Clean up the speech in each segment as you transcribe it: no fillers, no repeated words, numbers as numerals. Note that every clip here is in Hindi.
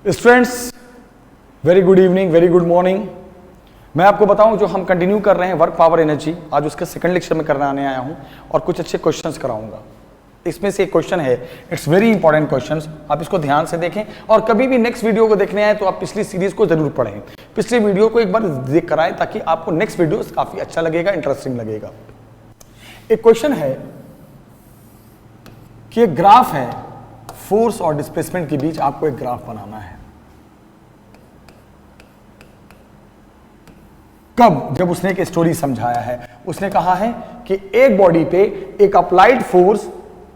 Students, very good evening, very good morning. मैं आपको बताऊं जो हम कंटिन्यू कर रहे हैं वर्क पावर एनर्जी, आज उसके सेकंड लेक्चर में करने आया हूं और कुछ अच्छे क्वेश्चंस कराऊंगा। इसमें से एक क्वेश्चन है, इट्स वेरी इंपॉर्टेंट क्वेश्चंस, आप इसको ध्यान से देखें और कभी भी नेक्स्ट वीडियो को देखने आए तो आप पिछली सीरीज को जरूर पढ़ें, पिछली वीडियो को एक बार देख कर आए ताकि आपको नेक्स्ट वीडियो काफी अच्छा लगेगा, इंटरेस्टिंग लगेगा। एक क्वेश्चन है कि एक ग्राफ है, फोर्स और डिस्प्लेसमेंट के बीच आपको एक ग्राफ बनाना है। कब? जब उसने एक स्टोरी समझाया है। उसने कहा है कि एक बॉडी पे एक अप्लाइड फोर्स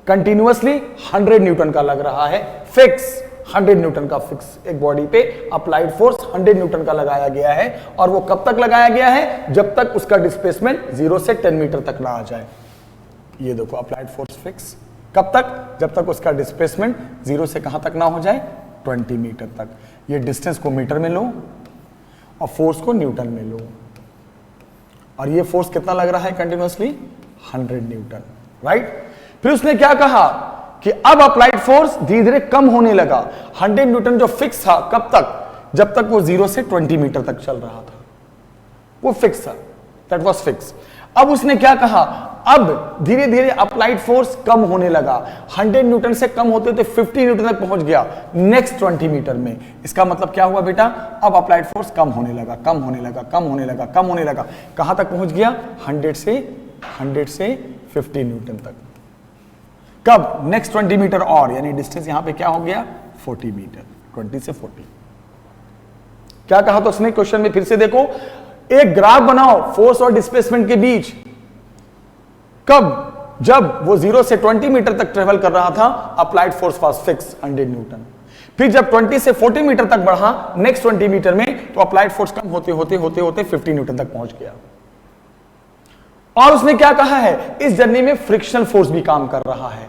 कंटिन्यूअसली 100 न्यूटन का लग रहा है, फिक्स 100 न्यूटन का फिक्स। एक बॉडी पे अप्लाइड फोर्स 100 न्यूटन का लगाया गया है और वो कब तक लगाया गया है? जब तक उसका डिस्प्लेसमेंट 0 से 10 मीटर तक ना आ जाए। ये देखो, अप्लाइड फोर्स फिक्स। कब तक? जब तक उसका डिस्प्लेसमेंट 0 से कहां तक ना हो जाए? 20 मीटर तक। ये डिस्टेंस को मीटर में लो और फोर्स को न्यूटन में लो, और ये फोर्स कितना लग रहा है कंटिन्यूअसली? 100 Newton, right. फिर उसने क्या कहा कि अब अप्लाइड फोर्स धीरे धीरे कम होने लगा। 100 न्यूटन जो फिक्स था, कब तक? जब तक वो 0 से 20 मीटर तक चल रहा था, वो फिक्स था, दैट वाज फिक्स। अब उसने क्या कहा? अब धीरे धीरे अप्लाइड फोर्स कम होने लगा, 100 न्यूटन से कम होते होते 50 न्यूटन तक पहुंच गया नेक्स्ट 20 मीटर में। इसका मतलब क्या हुआ बेटा? अब अप्लाइड फोर्स कम होने लगा, कम होने लगा, कम होने लगा, कम होने लगा। कहां तक पहुंच गया? 100 से 50 न्यूटन तक। कब? नेक्स्ट 20 मीटर और, यानी डिस्टेंस यहां पे क्या हो गया? 40 मीटर, 20 से 40। क्या कहा तो उसने क्वेश्चन में? फिर से देखो, एक ग्राफ बनाओ फोर्स और डिस्प्लेसमेंट के बीच। कब? जब वो 0 से 20 मीटर तक ट्रेवल कर रहा था, applied force was fix 100 Newton. फिर जब 20 से 40 मीटर तक बढ़ा नेक्स्ट 20 मीटर में, तो अप्लाइड फोर्स कम होते होते 50 न्यूटन तक पहुंच गया। और उसने क्या कहा है? इस जर्नी में फ्रिक्शनल फोर्स भी काम कर रहा है।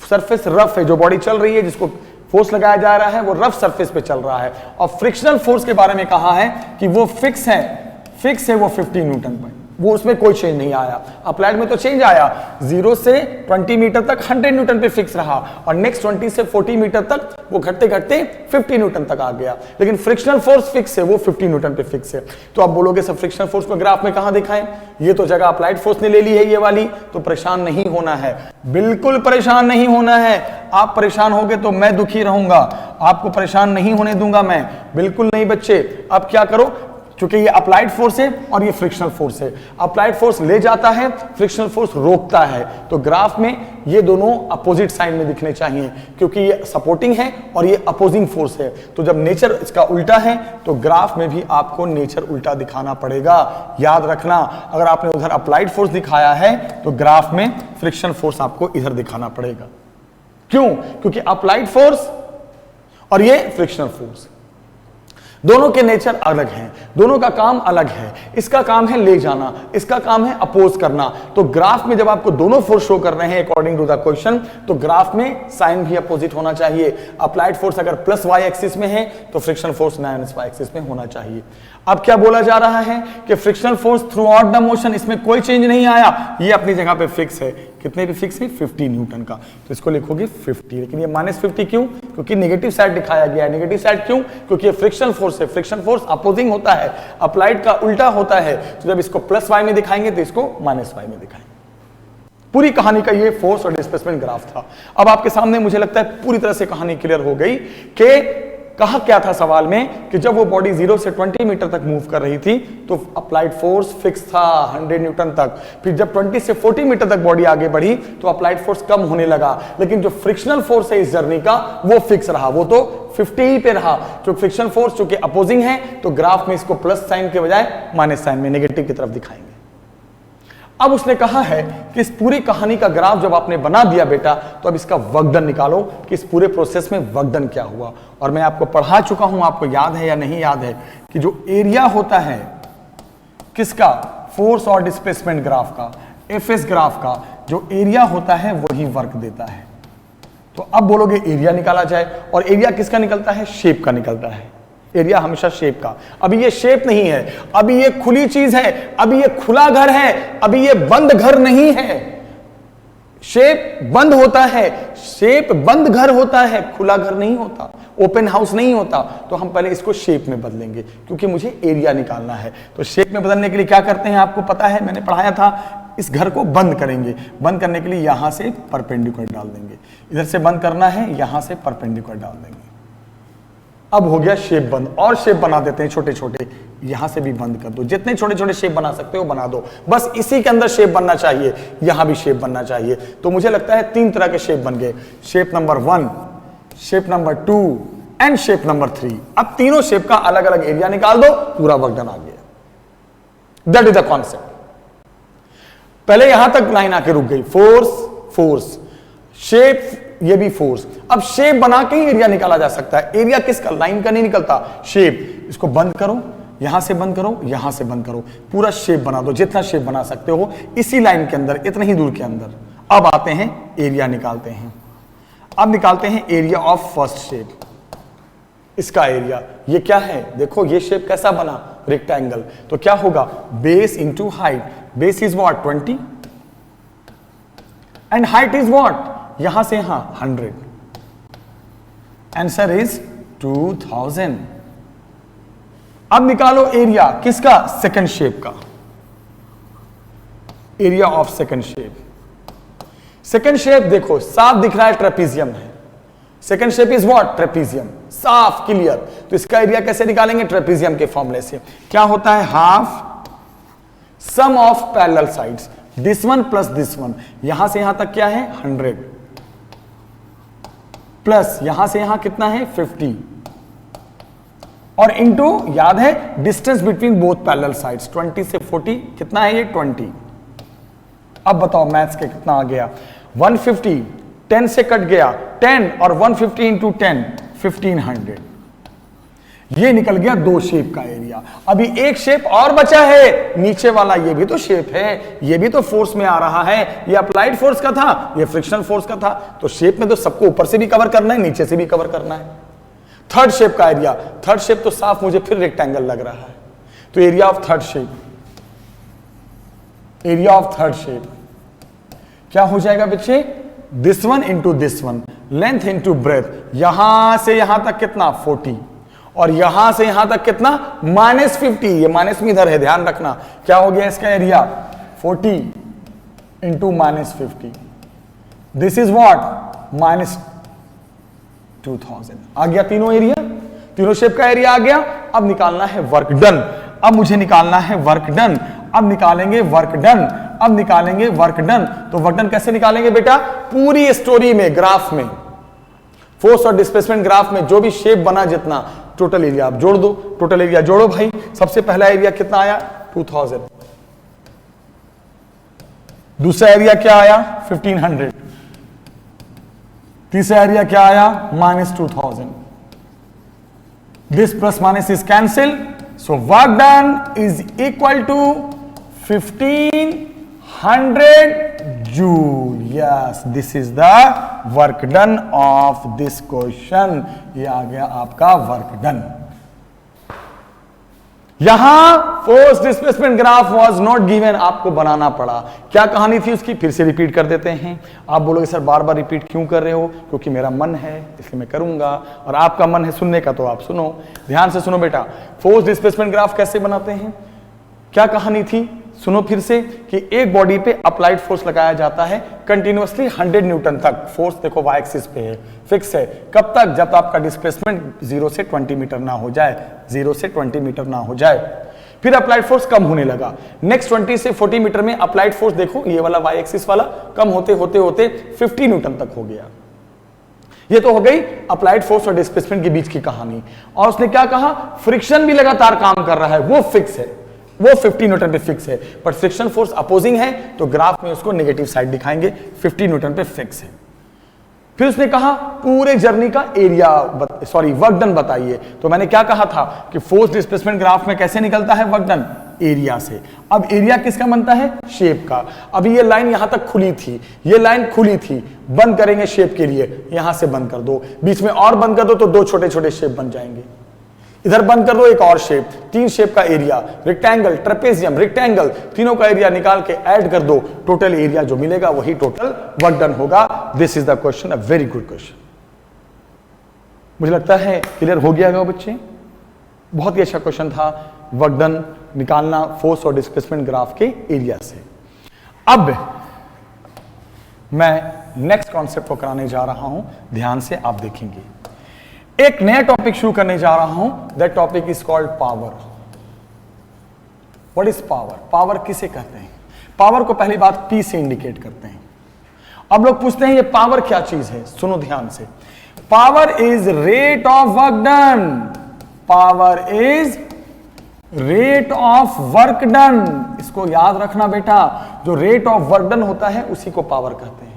सरफेस रफ है, जो बॉडी चल रही है, जिसको फोर्स लगाया जा रहा है, वो रफ सरफेस पे चल रहा है। और फ्रिक्शनल फोर्स के बारे में कहा है कि वो फिक्स है वो 50 न्यूटन पर, वो उसमें कोई चेंज नहीं आया। अप्लाइड में तो चेंज आया, 0 से 20 मीटर तक 100 न्यूटन पे फिक्स रहा और नेक्स्ट 20 से 40 मीटर तक वो घटते घटते 50 न्यूटन तक आ गया। लेकिन फ्रिक्शनल फोर्स फिक्स है, वो 50 न्यूटन पे फिक्स है। तो आप बोलोगे सब फ्रिक्शनल फोर्स को ग्राफ में कहां दिखाएं? ये तो जगह अप्लाइड फोर्स ने ले ली है ये वाली। तो परेशान नहीं होना है, बिल्कुल परेशान नहीं होना है। आप परेशान होगे तो मैं दुखी रहूंगा, आपको परेशान नहीं होने दूंगा मैं, बिल्कुल नहीं बच्चे। अब क्या करो, क्योंकि ये अप्लाइड फोर्स है और ये फ्रिक्शनल फोर्स है। अप्लाइड फोर्स ले जाता है, फ्रिक्शनल फोर्स रोकता है। तो ग्राफ में ये दोनों अपोजिट साइन में दिखने चाहिए, क्योंकि ये सपोर्टिंग है और ये अपोजिंग फोर्स है। तो जब नेचर इसका उल्टा है तो ग्राफ में भी आपको नेचर उल्टा दिखाना पड़ेगा। याद रखना, अगर आपने उधर अप्लाइड फोर्स दिखाया है तो ग्राफ में फ्रिक्शनल फोर्स आपको इधर दिखाना पड़ेगा। क्यों? क्योंकि अप्लाइड फोर्स और ये फ्रिक्शनल फोर्स, दोनों के नेचर अलग हैं, दोनों का काम अलग है। इसका काम है ले जाना, इसका काम है अपोज करना। तो ग्राफ में जब आपको दोनों फोर्स शो कर रहे हैं अकॉर्डिंग टू द क्वेश्चन, तो ग्राफ में साइन भी अपोजिट होना चाहिए। अप्लाइड फोर्स अगर प्लस वाई एक्सिस में है तो frictional force minus Y axis में होना चाहिए। अब क्या बोला जा रहा है कि frictional force through out the motion, इसमें कोई चेंज नहीं आया, ये अपनी जगह पे फिक्स है। कितने पे फिक्स है? 50 न्यूटन का। तो इसको लिखोगे 50। लेकिन ये -50 क्यों? क्योंकि नेगेटिव साइड दिखाया गया है। नेगेटिव साइड क्यों? क्योंकि ये फ्रिक्शनल फोर्स है। फ्रिक्शनल फोर्स अपोजिंग होता है, अप्लाइड का उल्टा होता है। तो जब इसको प्लस वाई में दिखाएंगे तो इसको माइनस वाई में दिखाएंगे। पूरी कहानी का ये फोर्स और डिस्प्लेसमेंट ग्राफ था। अब आपके सामने मुझे लगता है पूरी तरह से कहानी क्लियर हो गई कि कहा क्या था सवाल में कि जब वो बॉडी 0 से 20 मीटर तक मूव कर रही थी तो अप्लाइड फोर्स फिक्स था 100 न्यूटन तक। फिर जब 20 से 40 मीटर तक बॉडी आगे बढ़ी तो अप्लाइड फोर्स कम होने लगा, लेकिन जो फ्रिक्शनल फोर्स है इस जर्नी का वो फिक्स रहा, वो तो 50 ही पे रहा। जो फ्रिक्शनल फोर्स चूंकि अपोजिंग है तो ग्राफ में इसको प्लस साइन के बजाय माइनस साइन में, नेगेटिव की तरफ दिखाएंगे। अब उसने कहा है कि इस पूरी कहानी का ग्राफ जब आपने बना दिया बेटा, तो अब इसका वर्क डन निकालो कि इस पूरे प्रोसेस में वर्क डन क्या हुआ। और मैं आपको पढ़ा चुका हूं, आपको याद है या नहीं याद है कि जो एरिया होता है किसका? फोर्स और डिस्प्लेसमेंट ग्राफ का, एफएस ग्राफ का जो एरिया होता है वही वर्क देता है। तो अब बोलोगे एरिया निकाला जाए, और एरिया किसका निकलता है? शेप का निकलता है। एरिया हमेशा शेप का। अभी ये शेप नहीं है, अभी ये खुली चीज है, अभी ये खुला घर है, अभी ये बंद घर नहीं है। शेप बंद होता है, शेप बंद घर होता है, खुला घर नहीं होता, ओपन हाउस नहीं होता। तो हम पहले इसको शेप में बदलेंगे क्योंकि मुझे एरिया निकालना है। तो शेप में बदलने के लिए क्या करते हैं आपको पता है, मैंने पढ़ाया था, इस घर को बंद करेंगे। बंद करने के लिए यहां से परपेंडिकुलर डाल देंगे, इधर से बंद करना है, यहां से परपेंडिकुलर डाल देंगे। अब हो गया शेप बंद। और शेप बना देते हैं छोटे छोटे, यहां से भी बंद कर दो, जितने छोटे छोटे शेप बना सकते हो बना दो, बस इसी के अंदर शेप बनना चाहिए, यहां भी शेप बनना चाहिए। तो मुझे लगता है 3 तरह के शेप बन गए, shape number 1, shape number 2 and shape number 3। अब तीनों शेप का अलग अलग एरिया निकाल दो, पूरा वर्क डन आ गया। That is the concept. पहले यहां तक लाइन आके रुक गई, फोर्स फोर्स, शेप, ये भी फोर्स। अब शेप बना के ही एरिया निकाला जा सकता है। एरिया किसका, लाइन का नहीं निकलता, शेप। इसको बंद करो, यहां से बंद करो, यहां से बंद करो, पूरा शेप बना दो, जितना शेप बना सकते हो इसी लाइन के अंदर, इतना ही दूर के अंदर। अब आते हैं एरिया निकालते हैं। अब निकालते हैं एरिया ऑफ फर्स्ट शेप। इसका एरिया ये क्या है, देखो ये शेप कैसा बना, रेक्टेंगल। तो क्या होगा, base into height. Base is what 20 and height is what, यहां से यहां 100। Answer is 2000। अब निकालो एरिया किसका, सेकंड शेप का। Area of second shape. Second shape देखो साफ दिख रहा है, ट्रेपीजियम है। Second shape is what, trapezium, साफ क्लियर। तो इसका एरिया कैसे निकालेंगे, ट्रेपीजियम के फॉर्मूले से। क्या होता है, half sum of parallel sides, this one plus this one. यहां से यहां तक क्या है 100 प्लस यहां से यहां कितना है 50 और इनटू याद है distance between both parallel sides 20 से 40 कितना है ये 20। अब बताओ मैथ्स के कितना आ गया, 150 10 से कट गया 10 और 150 इंटू 10 1500। ये निकल गया 2 शेप का एरिया। अभी एक शेप और बचा है नीचे वाला, ये भी तो शेप है, ये भी तो फोर्स में आ रहा है। ये अप्लाइड फोर्स का था, ये फ्रिक्शनल फोर्स का था। तो शेप में तो सबको ऊपर से भी कवर करना है, नीचे से भी कवर करना है। थर्ड शेप का एरिया, थर्ड शेप तो साफ मुझे फिर रेक्टेंगल लग रहा है। तो area of third shape, area of third shape क्या हो जाएगा बच्चे, this one into this one, length into breadth. यहां से यहां तक कितना 40 और यहां से यहां तक कितना -50। ये माइनस में इधर है, ध्यान रखना। क्या हो गया इसका area 40 into -50। This is what -2000। आ गया तीनों एरिया, तीनों शेप का एरिया आ गया। अब निकालना है वर्क डन। अब मुझे निकालना है वर्क डन। अब निकालेंगे वर्क डन, अब निकालेंगे वर्क डन। तो वर्क डन कैसे निकालेंगे बेटा, पूरी स्टोरी में, ग्राफ में, फोर्स और डिस्प्लेसमेंट ग्राफ में जो भी शेप बना, जितना टोटल एरिया आप जोड़ दो। टोटल एरिया जोड़ो भाई। सबसे पहला एरिया कितना आया 2000, दूसरा एरिया क्या आया 1500, तीसरा एरिया क्या आया -2000। This plus minus is cancel, so work done is equal to 1500 joule. Yes, this is the work done of this question. ये आ गया आपका वर्क डन। यहां force displacement graph was not given, आपको बनाना पड़ा। क्या कहानी थी उसकी, फिर से रिपीट कर देते हैं। आप बोलोगे सर बार बार रिपीट क्यों कर रहे हो, क्योंकि मेरा मन है इसलिए मैं करूंगा, और आपका मन है सुनने का तो आप सुनो, ध्यान से सुनो बेटा। फोर्स डिस्प्लेसमेंट ग्राफ कैसे बनाते हैं, क्या कहानी थी, सुनो फिर से। कि एक बॉडी पे अप्लाइड फोर्स लगाया जाता है कंटिन्यूअसली 100 न्यूटन तक। फोर्स देखो वाई एक्सिस पे है, फिक्स है। कब तक, जब तक आपका डिस्प्लेसमेंट 0 से 20 मीटर ना हो जाए, 0 से 20 मीटर ना हो जाए। फिर अप्लाइड फोर्स कम होने लगा, नेक्स्ट 20 से 40 मीटर में अप्लाइड फोर्स देखो, ये वाला वाई एक्सिस वाला कम होते होते होते 50 न्यूटन तक हो गया। ये तो हो गई अप्लाइड फोर्स और डिस्प्लेसमेंट के बीच की कहानी। और उसने क्या कहा, फ्रिक्शन भी लगातार काम कर रहा है, वो फिक्स है, वो 50 न्यूटन पे फिक्स है। पर फ्रिक्शन फोर्स अपोजिंग है तो ग्राफ में उसको नेगेटिव साइड दिखाएंगे, 50 न्यूटन पे फिक्स है। फिर उसने कहा पूरे जर्नी का एरिया वर्क डन बताइए। तो मैंने क्या कहा था कि फोर्स डिस्प्लेसमेंट ग्राफ में कैसे निकलता है वर्क डन, एरिया से। अब एरिया किसका बनता है, शेप का। अभी ये लाइन यहां तक खुली थी, ये लाइन खुली थी, बंद करेंगे शेप के लिए, यहां से बंद कर दो, बीच में और बंद कर दो तो 2 छोटे छोटे शेप बन जाएंगे। इधर बंद कर दो एक और शेप, 3 शेप का एरिया, रेक्टेंगल, ट्रेपेजियम, रेक्टेंगल, तीनों का एरिया निकाल के ऐड कर दो, टोटल एरिया जो मिलेगा वही टोटल वर्क डन होगा। This is the question, a very good question. मुझे लगता है क्लियर हो गया होगा बच्चे। बहुत ही अच्छा क्वेश्चन था, वर्क डन निकालना फोर्स और डिस्प्लेसमेंट ग्राफ के एरिया से। अब मैं नेक्स्ट कॉन्सेप्ट को कराने जा रहा हूं, ध्यान से आप देखेंगे। एक नया टॉपिक शुरू करने जा रहा हूं, that topic is called power. What is power? Power किसे कहते हैं? पावर को पहली बात पी से इंडिकेट करते हैं। अब लोग पूछते हैं ये पावर क्या चीज है? सुनो ध्यान से, power is rate of work done. Power is rate of work done. इसको याद रखना बेटा, जो रेट ऑफ वर्क डन होता है उसी को पावर कहते हैं।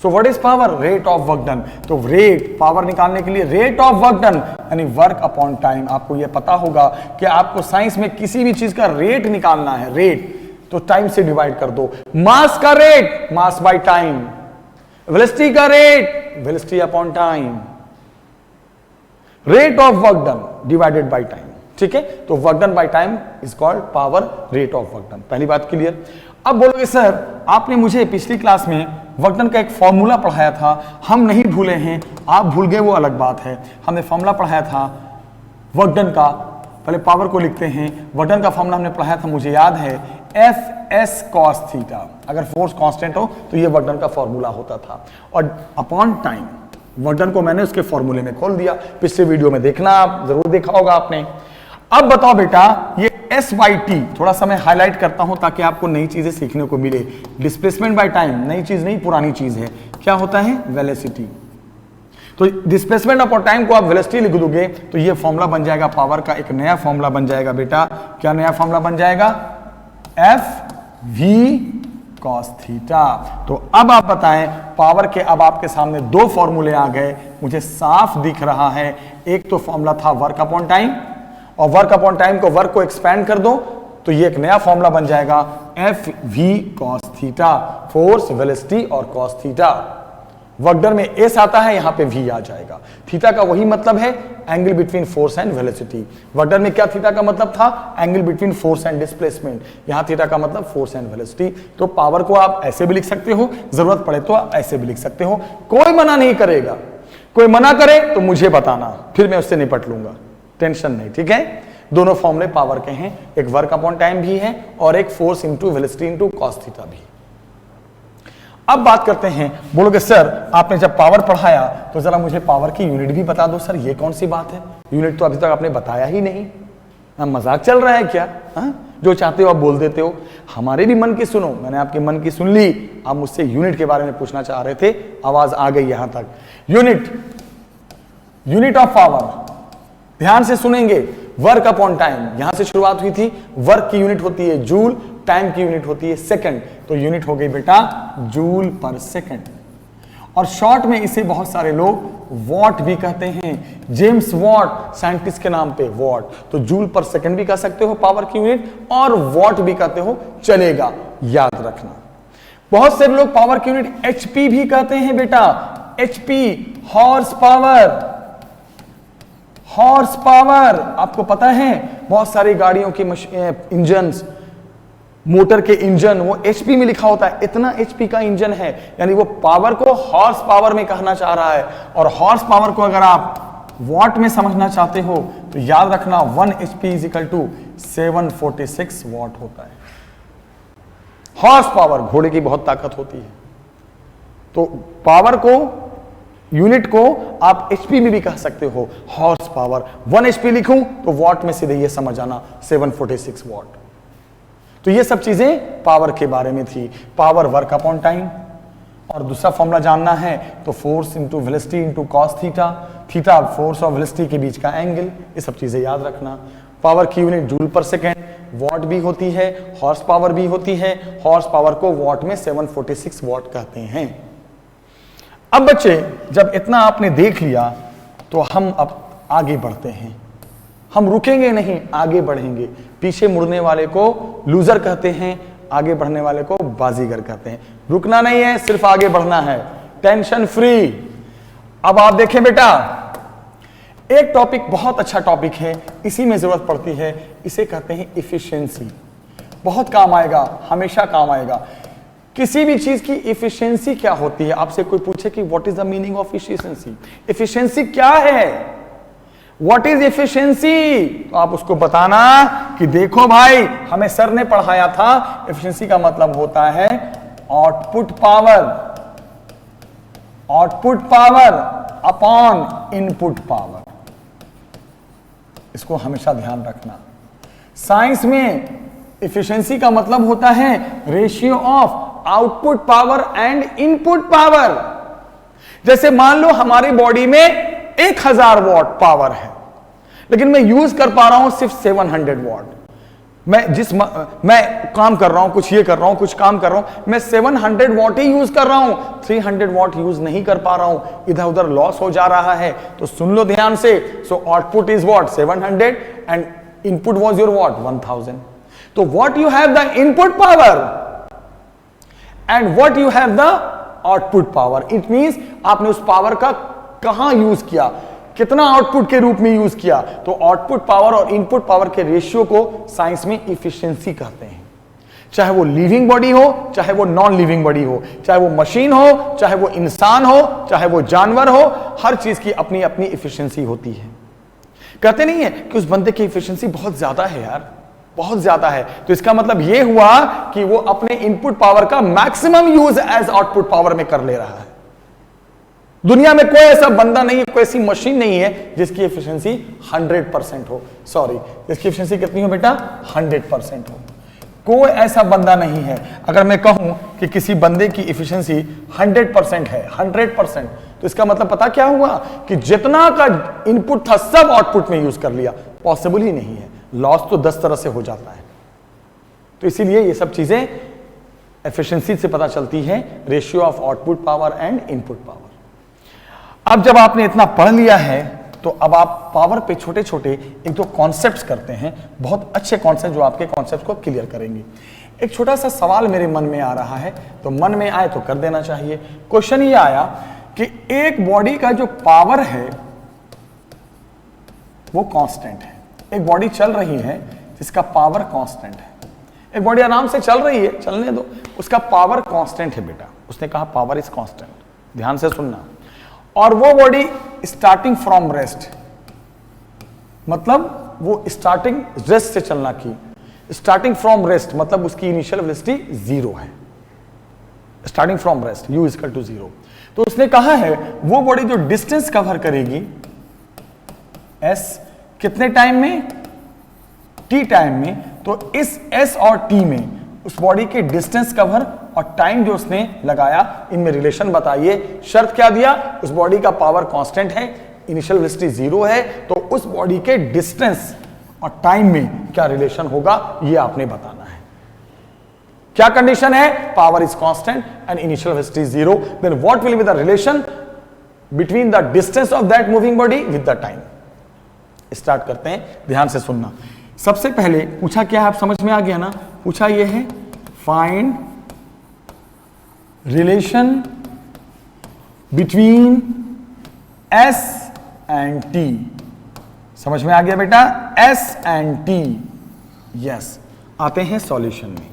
So what is power? Rate of work done. तो रेट, पावर निकालने के लिए रेट ऑफ वर्क डन यानी वर्क अपॉन टाइम। आपको यह पता होगा कि आपको साइंस में किसी भी चीज का रेट निकालना है, रेट तो टाइम से डिवाइड कर दो। मास का rate, mass by time. Velocity का rate, velocity upon time. Rate of work done divided by time. ठीक है, तो work done by time is called power, rate of work done. पहली बात क्लियर। अब बोलोगे सर आपने मुझे पिछली क्लास में वर्क डन का एक फॉर्मूला पढ़ाया था, हम नहीं भूले हैं, आप भूल गए वो अलग बात है। हमने फॉर्मूला पढ़ाया था वर्क डन का, पहले पावर को लिखते हैं। वर्क डन का फॉर्मूला हमने पढ़ाया था, मुझे याद है, एफ एस कॉस थीटा। अगर फोर्स कांस्टेंट हो तो ये वर्क डन का फॉर्मूला होता था, और अपॉन टाइम। वर्क डन को मैंने उसके फॉर्मूले में खोल दिया, पिछले वीडियो में देखना, आप जरूर देखा होगा आपने। अब बताओ बेटा, ये एस बाई टी, थोड़ा सा मैं हाईलाइट करता हूं ताकि आपको नई चीजें सीखने को मिले। डिस्प्लेसमेंट बाय टाइम नई चीज नहीं, पुरानी चीज है। क्या होता है? वेलोसिटी। तो डिस्प्लेसमेंट अपॉन टाइम को आप वेलोसिटी लिख दोगे तो ये फॉर्मूला बन जाएगा पावर का, एक नया फॉर्मूला बन जाएगा बेटा। क्या नया फॉर्मूला बन जाएगा? F we cos theta. तो अब आप बताएं, पावर के अब आपके सामने 2 फॉर्मूले आ गए, मुझे साफ दिख रहा है। एक तो फॉर्मूला था वर्क अपॉन टाइम, और वर्क अपॉन टाइम को, वर्क को एक्सपेंड कर दो तो ये एक नया फॉर्मूला बन जाएगा, F we cos theta. Force, velocity और कॉस थीटा। वर्क डन में एस आता है, यहां पे वी आ जाएगा। थीटा का वही मतलब है, angle between force and velocity. Work done में क्या थीटा का मतलब था? Angle between force and displacement. यहां थीटा का मतलब फोर्स एंड वेलोसिटी। तो पावर को आप ऐसे भी लिख सकते हो, जरूरत पड़े तो आप ऐसे भी लिख सकते हो, कोई मना नहीं करेगा। कोई मना करे तो मुझे बताना, फिर मैं उससे निपट लूंगा, टेंशन नहीं। ठीक है, दोनों फॉर्मूले पावर के हैं, एक वर्क अपॉन टाइम भी है और एक force into velocity into cos theta भी। अब बात करते हैं, बोलोगे सर आपने जब पावर पढ़ाया तो जरा मुझे पावर की यूनिट भी बता दो। सर ये कौन सी बात है, यूनिट तो अभी तक आपने बताया ही नहीं। मजाक चल रहा है क्या? जो चाहते हो आप बोल देते हो, हमारे भी मन की सुनो। मैंने आपके मन की सुन ली, आप मुझसे यूनिट के बारे में पूछना चाह रहे थे, आवाज आ गई यहां तक। यूनिट, यूनिट ऑफ पावर, ध्यान से सुनेंगे। वर्क अपॉन टाइम, यहां से शुरुआत हुई थी। वर्क की यूनिट होती है जूल, टाइम की यूनिट होती है सेकंड, तो यूनिट हो गई बेटा जूल पर सेकंड। और शॉर्ट में इसे बहुत सारे लोग वॉट भी कहते हैं। जेम्स वॉट साइंटिस्ट के नाम पे वॉट, तो जूल पर सेकंड भी कह सकते हो पावर की यूनिट, और वॉट भी कहते हो, चलेगा, याद रखना। बहुत से लोग पावर की यूनिट एचपी भी कहते हैं बेटा। HP horse power. Horse power आपको पता है, बहुत सारी गाड़ियों की इंजन, मोटर के इंजन वो एचपी में लिखा होता है, इतना एचपी का इंजन है, यानी वो पावर को हॉर्स पावर में कहना चाह रहा है। और हॉर्स पावर को अगर आप वॉट में समझना चाहते हो तो याद रखना 1 HP is equal to 746 watt होता है। हॉर्स पावर, घोड़े की बहुत ताकत होती है। तो पावर को, यूनिट को आप एचपी में भी कह सकते हो, हॉर्स पावर। 1 HP लिखूं तो वॉट में सीधे ये समझ आना 746 वॉट। तो ये सब चीजें पावर के बारे में थी। पावर वर्क अपॉन टाइम, और दूसरा फॉर्मूला जानना है तो force into velocity into cos theta. Theta force और वेलोसिटी के बीच का एंगल, ये सब चीजें याद रखना। पावर की यूनिट जूल पर सेकेंड, वॉट भी होती है, हॉर्स पावर भी होती है। हॉर्स पावर को वॉट में 746 वॉट कहते हैं। अब बच्चे जब इतना आपने देख लिया तो हम अब आगे बढ़ते हैं। हम रुकेंगे नहीं, आगे बढ़ेंगे। पीछे मुड़ने वाले को लूजर कहते हैं, आगे बढ़ने वाले को बाजीगर कहते हैं। रुकना नहीं है, सिर्फ आगे बढ़ना है, टेंशन फ्री। अब आप देखें बेटा, एक टॉपिक बहुत अच्छा टॉपिक है, इसी में जरूरत पड़ती है, इसे कहते हैं इफिशिएंसी। बहुत काम आएगा, हमेशा काम आएगा। किसी भी चीज की इफिशिएंसी क्या होती है? आपसे कोई पूछे कि what is the meaning of efficiency, efficiency क्या है, व्हाट इज इफिशिएंसी, तो आप उसको बताना कि देखो भाई, हमें सर ने पढ़ाया था, इफिशिएंसी का मतलब होता है output power, output power upon input power. इसको हमेशा ध्यान रखना। साइंस में इफिशिएंसी का मतलब होता है ratio of output power and input power. जैसे मान लो हमारी बॉडी में 1000 वॉट पावर है, लेकिन मैं यूज कर पा रहा हूं सिर्फ 700 वॉट। मैं काम कर रहा हूं, कुछ ये कर रहा हूं, कुछ काम कर रहा हूं, मैं 700 वॉट ही यूज कर रहा हूं, 300 वॉट यूज नहीं कर पा रहा हूं, इधर उधर लॉस हो जा रहा है। तो सुन लो ध्यान से, so output is what 700 and input was your what 1000। तो what you have the input power and what you have the output power, it means आपने उस पावर का कहां यूज किया, कितना आउटपुट के रूप में यूज किया। तो आउटपुट पावर और इनपुट पावर के रेशियो को साइंस में इफिशिएंसी कहते हैं। चाहे वो लिविंग बॉडी हो, चाहे वो नॉन लिविंग बॉडी हो, चाहे वो मशीन हो, चाहे वो इंसान हो, चाहे वो जानवर हो, हर चीज की अपनी अपनी इफिशिएंसी होती है। कहते नहीं है कि उस बंदे की इफिशिएंसी बहुत ज्यादा है यार, बहुत ज्यादा है, तो इसका मतलब यह हुआ कि वो अपने इनपुट पावर का maximum use as output power में कर ले रहा है। दुनिया में कोई ऐसा बंदा नहीं है, कोई ऐसी मशीन नहीं है जिसकी एफिशिएंसी 100% हो, सॉरी जिसकी एफिशिएंसी कितनी हो बेटा 100% हो। कोई ऐसा बंदा नहीं है। अगर मैं कहूं कि किसी बंदे की एफिशिएंसी 100% है, 100%, तो इसका मतलब पता क्या हुआ कि जितना का इनपुट था सब आउटपुट में यूज कर लिया। पॉसिबल ही नहीं है, लॉस तो 10 तरह से हो जाता है। तो इसीलिए ये सब चीजें एफिशिएंसी से पता चलती है, ratio of output power and input power. अब जब आपने इतना पढ़ लिया है, तो अब आप पावर पे छोटे छोटे एक दो कॉन्सेप्ट्स करते हैं, बहुत अच्छे कॉन्सेप्ट जो आपके कॉन्सेप्ट को क्लियर करेंगे। एक छोटा सा सवाल मेरे मन में आ रहा है, तो मन में आए तो कर देना चाहिए। क्वेश्चन ये आया कि एक बॉडी का जो पावर है वो कांस्टेंट है। एक बॉडी चल रही है जिसका पावर कांस्टेंट है। एक बॉडी आराम से चल रही है, चलने दो, उसका पावर कांस्टेंट है बेटा। उसने कहा पावर इज कांस्टेंट, ध्यान से सुनना। और वो बॉडी स्टार्टिंग फ्रॉम रेस्ट, मतलब वो स्टार्टिंग रेस्ट से चलना की। स्टार्टिंग फ्रॉम रेस्ट मतलब उसकी इनिशियल वेलोसिटी 0 है। Starting from rest u equal to 0। तो उसने कहा है वो बॉडी जो डिस्टेंस कवर करेगी s कितने टाइम में, t टाइम में, तो इस s और t में उस बॉडी के डिस्टेंस कवर और टाइम जो उसने लगाया, इनमें रिलेशन बताइए। शर्त क्या दिया, उस बॉडी का पावर कांस्टेंट है, इनिशियल वेलोसिटी 0 है, तो उस बॉडी के डिस्टेंस और टाइम में क्या रिलेशन होगा, ये आपने बताना है। क्या कंडीशन है, power is constant and initial velocity 0, then what will be the relation between the distance of that moving body with the time. Start करते हैं, ध्यान से सुनना। सबसे पहले पूछा क्या है, आप समझ में आ गया ना। पूछा यह है find relation between S and T। समझ में आ गया बेटा, S एंड T। यस, आते हैं सॉल्यूशन में।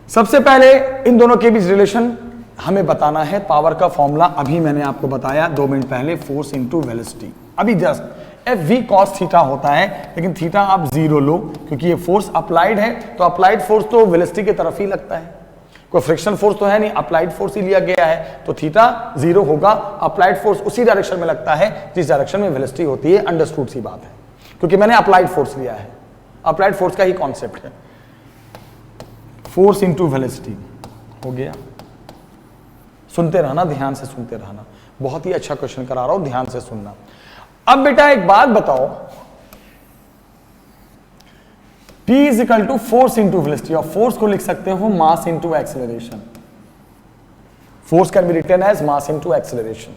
सबसे पहले इन दोनों के बीच रिलेशन हमें बताना है। पावर का फॉर्मूला अभी मैंने आपको बताया 2 मिनट पहले, फोर्स इंटू वेलोसिटी। अभी जस्ट FV cos थीटा होता है, लेकिन थीटा आप 0 लो, क्योंकि ये फोर्स अप्लाइड है, तो अप्लाइड फोर्स तो वेलोसिटी की तरफ ही लगता है। कोई फ्रिक्शन फोर्स तो है नहीं, अप्लाइड फोर्स ही लिया गया है, तो थीटा 0 होगा। अप्लाइड फोर्स उसी डायरेक्शन में लगता है जिस डायरेक्शन में वेलोसिटी होती है। अंडरस्टूड सी बात है, क्योंकि मैंने अप्लाइड फोर्स लिया है। अप्लाइड फोर्स का ही कॉन्सेप्ट है, फोर्स इंटू वेलोसिटी हो गया। सुनते रहना, ध्यान से सुनते रहना, बहुत ही अच्छा क्वेश्चन करा रहा हूं, ध्यान से सुनना। अब बेटा एक बात बताओ, P is equal to force into velocity, और फोर्स को लिख सकते हो mass into acceleration. Force can be written as mass into acceleration.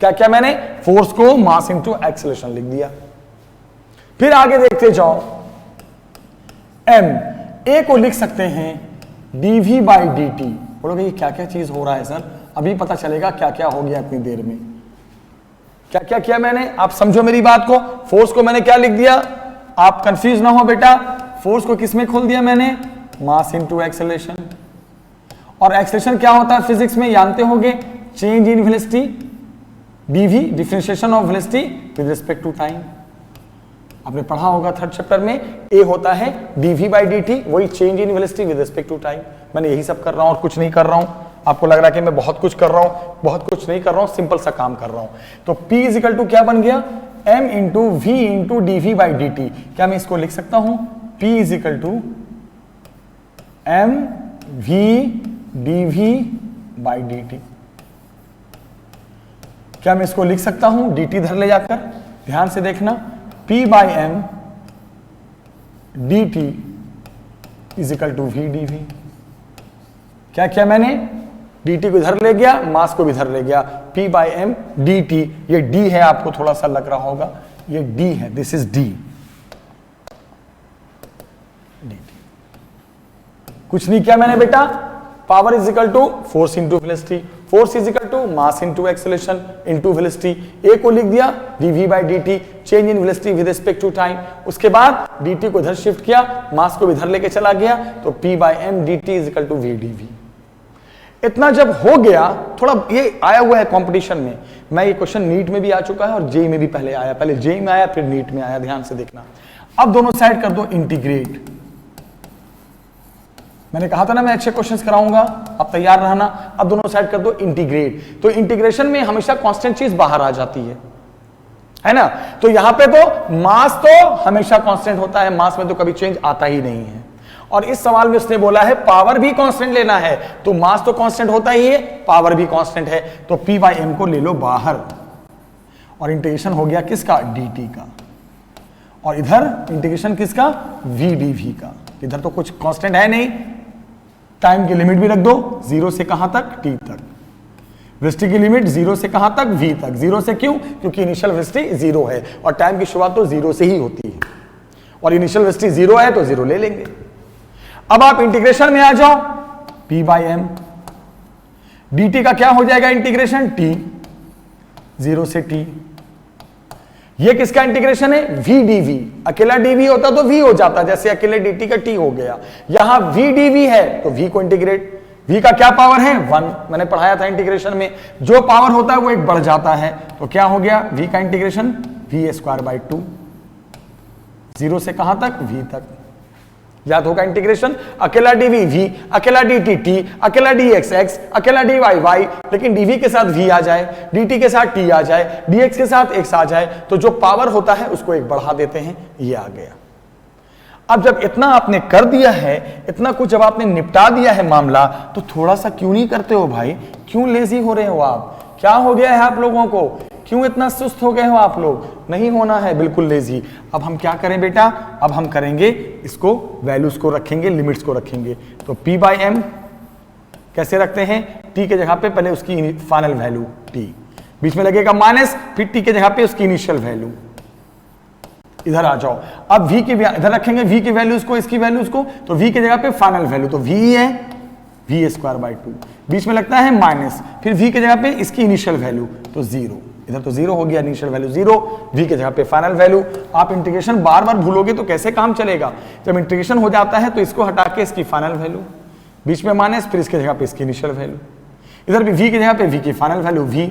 क्या क्या मैंने फोर्स को मास इंटू एक्सेलरेशन लिख दिया। फिर आगे देखते जाओ, M A को लिख सकते हैं dv बाई dt। बोलोगे ये क्या क्या चीज हो रहा है सर, अभी पता चलेगा क्या क्या हो गया इतनी देर में। क्या क्या किया मैंने, आप समझो मेरी बात को। फोर्स को मैंने क्या लिख दिया, आप कंफ्यूज ना हो बेटा, फोर्स को किसमें खोल दिया मैंने, मास इनटू एक्सेलरेशन। और एक्सेलरेशन क्या होता है फिजिक्स में जानते होंगे, change in velocity dv, differentiation of velocity with respect to time. आपने पढ़ा होगा थर्ड चैप्टर में, ए होता है डीवी बाई डी टी, वही change in velocity with respect to time. मैंने यही सब कर रहा हूं और कुछ नहीं कर रहा हूं। आपको लग रहा है कि मैं बहुत कुछ कर रहा हूं, बहुत कुछ नहीं कर रहा हूं, सिंपल सा काम कर रहा हूं। तो P इजिकल टू क्या बन गया, m into v into dv by d t. क्या मैं इसको लिख सकता हूं, P is equal to m v dv by d t. क्या मैं इसको लिख सकता हूं dt धर ले जाकर, ध्यान से देखना, P by m dt is equal to v dv। क्या किया मैंने, dt को इधर ले गया, मास को भी इधर ले गया, P बाई m dt। ये d है, आपको थोड़ा सा लग रहा होगा, ये d है, दिस इज d। कुछ नहीं किया मैंने बेटा, power is equal to force into velocity, force is equal to mass into acceleration into velocity. A को लिख दिया dv by dt, change in velocity with respect to time. उसके बाद dt को इधर शिफ्ट किया, मास को भी इधर लेके चला गया, तो P by m dt is equal to v dv। इतना जब हो गया, थोड़ा ये आया हुआ है कंपटीशन में, मैं ये क्वेश्चन नीट में भी आ चुका है और जेई में भी पहले आया, पहले जेई में आया फिर नीट में आया, ध्यान से देखना। अब दोनों साइड कर दो इंटीग्रेट। मैंने कहा था ना मैं अच्छे क्वेश्चंस कराऊंगा, अब तैयार रहना। अब दोनों साइड कर दो इंटीग्रेट। तो इंटीग्रेशन में हमेशा कांस्टेंट चीज बाहर आ जाती है ना। तो यहां पे तो मास तो हमेशा कांस्टेंट होता है, मास में तो कभी चेंज आता ही नहीं है। और इस सवाल में उसने बोला है पावर भी कांस्टेंट लेना है, तो मास तो कांस्टेंट होता ही है, पावर भी कांस्टेंट है, तो P बाई m को ले लो बाहर। और इंटीग्रेशन हो गया किसका, dt का। और इधर इंटीग्रेशन किसका, v dv का। इधर तो कुछ कांस्टेंट है नहीं, टाइम की लिमिट भी रख दो, 0 से कहां तक, t तक। वेलोसिटी की लिमिट 0 से कहां तक, v तक। 0 से क्यों, क्योंकि इनिशियल वेलोसिटी 0 है और टाइम की शुरुआत तो 0 से ही होती है, और इनिशियल वेलोसिटी 0 है तो 0 ले लेंगे। अब आप इंटीग्रेशन में आ जाओ, P बाई m dt का क्या हो जाएगा इंटीग्रेशन, t 0 से t। ये किसका इंटीग्रेशन है, v dv। अकेला dv होता तो v हो जाता, जैसे अकेले dt का t हो गया। यहां v dv है तो v को इंटीग्रेट, v का क्या पावर है, 1। मैंने पढ़ाया था इंटीग्रेशन में, जो पावर होता है वो एक बढ़ जाता है, तो क्या हो गया v का इंटीग्रेशन, v स्क्वायर बाई 2। 0 से कहां तक, v तक। याद होगा इंटीग्रेशन, अकेला dv v, अकेला dt t, अकेला dx x, अकेला dy y, लेकिन dv के साथ v आ जाए, dt के साथ t आ जाए, dx के साथ x आ जाए, तो जो पावर होता है उसको एक बढ़ा देते हैं, ये आ गया। अब जब इतना आपने कर दिया है, इतना कुछ जब आपने निपटा दिया है मामला, तो थोड़ा सा क्यों नहीं करते हो भाई, क्यों लेजी हो रहे हो आप, क्या हो गया है आप लोगों को, क्यों इतना सुस्त हो गए हो आप लोग, नहीं होना है बिल्कुल लेजी। अब हम क्या करें बेटा, अब हम करेंगे इसको, वैल्यूज को रखेंगे, लिमिट्स को रखेंगे। तो P बाई m कैसे रखते हैं, t के जगह पे पहले उसकी फाइनल वैल्यू t, बीच में लगेगा माइनस, फिर t के जगह पे उसकी इनिशियल वैल्यू। इधर आ जाओ, अब v की इधर रखेंगे, v की वैल्यूज को, इसकी वैल्यूज को, तो v के जगह पे फाइनल वैल्यू, तो v है v स्क्वायर बाई 2, बीच में लगता है माइनस, फिर v के जगह पे इसकी इनिशियल वैल्यू, तो 0। इधर तो 0 हो गया, इनिशियल वैल्यू 0, v के जगह पे फाइनल वैल्यू। आप इंटीग्रेशन बार बार भूलोगे तो कैसे काम चलेगा। जब इंटीग्रेशन हो जाता है तो इसको हटा के इसकी फाइनल वैल्यू, बीच में माइनस, फिर इसके जगह पे इसकी इनिशियल वैल्यू, इधर भी v की जगह पे v की फाइनल वैल्यू v,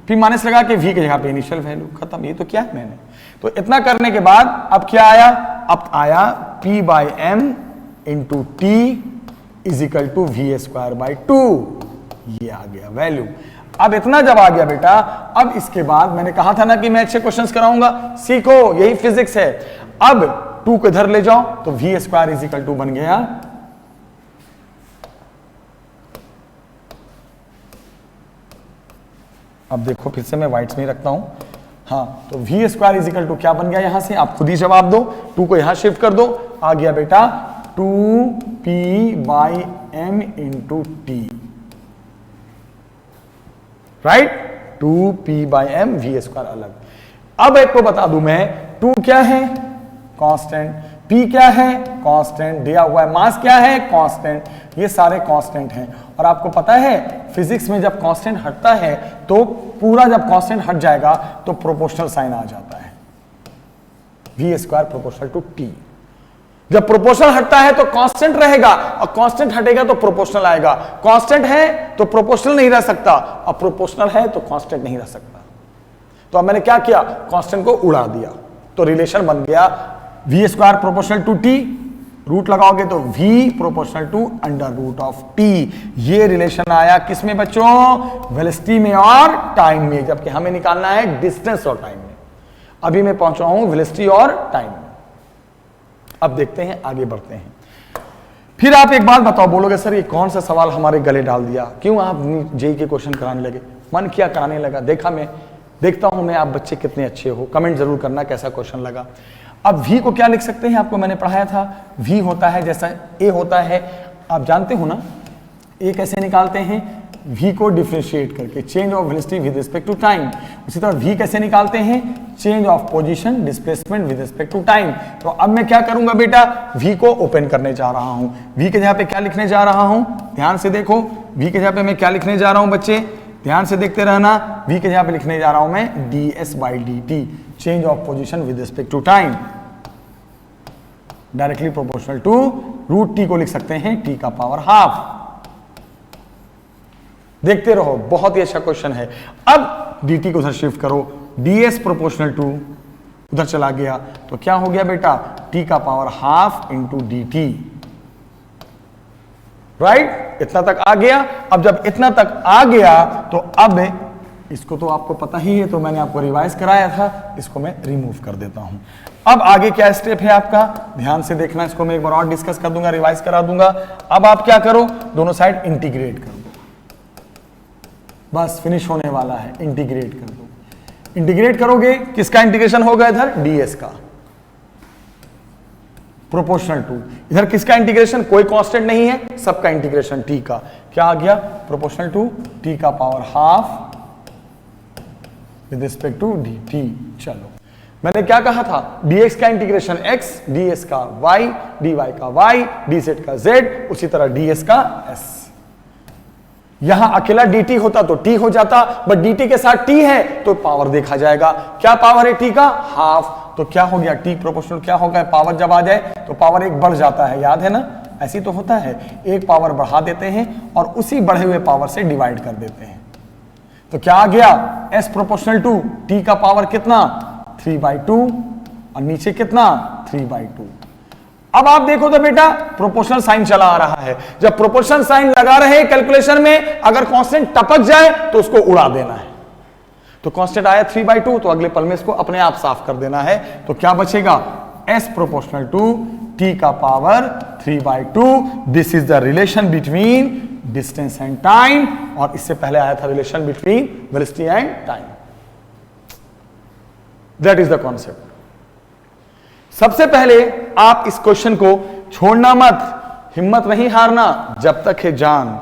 फिर माइनस लगा के v की जगह पे इनिशियल वैल्यू, खत्म। ये तो क्या है मैंने, तो इतना करने के बाद अब क्या आया, अब आया P by m into t is equal to v square by 2, ये आ गया वैल्यू। अब इतना जब आ गया बेटा, अब इसके बाद मैंने कहा था ना कि मैं अच्छे क्वेश्चंस कराऊंगा, सीखो, यही फिजिक्स है। अब 2 को इधर ले जाओ, तो v square is equal to बन गया, अब देखो फिर से मैं व्हाइट्स में रखता हूं, हाँ, तो v square is equal to क्या बन गया, यहां से आप खुद ही जवाब दो, 2 को यहां शिफ्ट कर दो, आ गया बेटा 2p by m into T, right, 2p by m v square अलग। अब एक को बता दूं मैं, 2 क्या है, कांस्टेंट, P क्या है, कांस्टेंट दिया हुआ है, मास क्या है, कांस्टेंट, ये सारे कांस्टेंट हैं। और आपको पता है फिजिक्स में जब कांस्टेंट हटता है तो पूरा, जब कांस्टेंट हट जाएगा तो प्रोपोर्शनल साइन आ जाता है, v² प्रोपोर्शनल टू t। जब प्रोपोर्शनल हटता है तो कांस्टेंट रहेगा और कांस्टेंट हटेगा तो प्रोपोर्शनल आएगा। कांस्टेंट है तो प्रोपोर्शनल नहीं रह सकता और प्रोपोर्शनल है तो कांस्टेंट नहीं रह सकता। तो अब मैंने क्या किया, कांस्टेंट को उड़ा दिया, तो रिलेशन बन गया v² proportional to t, root लगाओगे तो v proportional to under root of t। ये रिलेशन आया किसमें बच्चों, वेलोसिटी में और टाइम में, जबकि हमें निकालना है डिस्टेंस और टाइम में। अभी मैं पहुंच रहा हूं वेलोसिटी और टाइम में। अब देखते हैं, आगे बढ़ते हैं। फिर आप एक बात बताओ, बोलोगे सर ये कौन सा सवाल हमारे गले डाल दिया, क्यों आप जेई के क्वेश्चन कराने लगे? मन किया कराने लगा, देखता हूं मैं आप बच्चे कितने अच्छे हो, कमेंट जरूर करना कैसा क्वेश्चन लगा। अब v को क्या लिख सकते हैं, आपको मैंने पढ़ाया था, v होता है जैसा a होता है, आप जानते हो ना a कैसे निकालते हैं, v को डिफरेंशिएट करके, change of velocity with respect to time. उसी तरह v कैसे निकालते हैं, change of position displacement with respect to time. तो अब मैं क्या करूंगा बेटा, v को ओपन करने जा रहा हूं। v के जगह पे क्या लिखने जा रहा हूं, ध्यान से देखो, v के जगह पे मैं क्या लिखने जा रहा हूं बच्चे, ध्यान से देखते रहना। v के जगह पे लिखने जा रहा हूं मैं ds/dt, change of position with respect to time, directly proportional to root t को लिख सकते हैं t का पावर हाफ। देखते रहो, बहुत ही अच्छा क्वेश्चन है। अब dt को उधर शिफ्ट करो, ds प्रोपोर्शनल टू उधर चला गया तो क्या हो गया बेटा, t का power half into dt, right? इतना तक आ गया। अब जब इतना तक आ गया तो अब इसको तो आपको पता ही है, तो मैंने आपको रिवाइज कराया था, इसको मैं रिमूव कर देता हूं। अब आगे क्या स्टेप है आपका, ध्यान से देखना, इसको मैं एक बार और डिस्कस कर दूंगा, रिवाइज करा दूंगा। अब आप क्या करो, दोनों साइड इंटीग्रेट कर दो, बस फिनिश होने वाला है, इंटीग्रेट कर दो। इंटीग्रेट करोगे, किसका इंटीग्रेशन होगा इधर, ds का, प्रोपोर्शनल टू। इधर किसका इंटीग्रेशन, कोई कांस्टेंट नहीं है, सबका इंटीग्रेशन t का, क्या आ गया, प्रोपोर्शनल टू t का power half with respect to dt। चलो, मैंने क्या कहा था, dx का इंटीग्रेशन x, ds का y, dy का y, dz का z, उसी तरह ds का s। यहां अकेला dt होता तो t हो जाता, बट dt के साथ t है तो पावर देखा जाएगा, क्या पावर है t का, हाफ। तो क्या हो गया, t प्रोपोर्शनल क्या होगा, पावर जब आ जाए तो पावर एक बढ़ जाता है, याद है ना, ऐसी तो होता है, एक पावर बढ़ा देते हैं और उसी बढ़े हुए पावर से डिवाइड कर देते हैं। तो क्या आ गया, s प्रोपोर्शनल टू t का पावर कितना, 3/2 और नीचे कितना, 3/2। अब आप देखो तो बेटा प्रोपोर्शनल साइन चला आ रहा है, जब प्रोपोर्शनल साइन लगा रहे कैलकुलेशन में, अगर कांस्टेंट टपक जाए तो उसको उड़ा देना है। तो कांस्टेंट आया 3/2, तो अगले पल में इसको अपने आप साफ कर देना है। तो क्या बचेगा, s प्रोपोर्शनल टू t का power 3/2। This is the relation between distance and time, और इससे पहले आया था relation between velocity and time. That is the concept. सबसे पहले आप इस क्वेश्चन को छोड़ना मत, हिम्मत नहीं हारना, जब तक है जान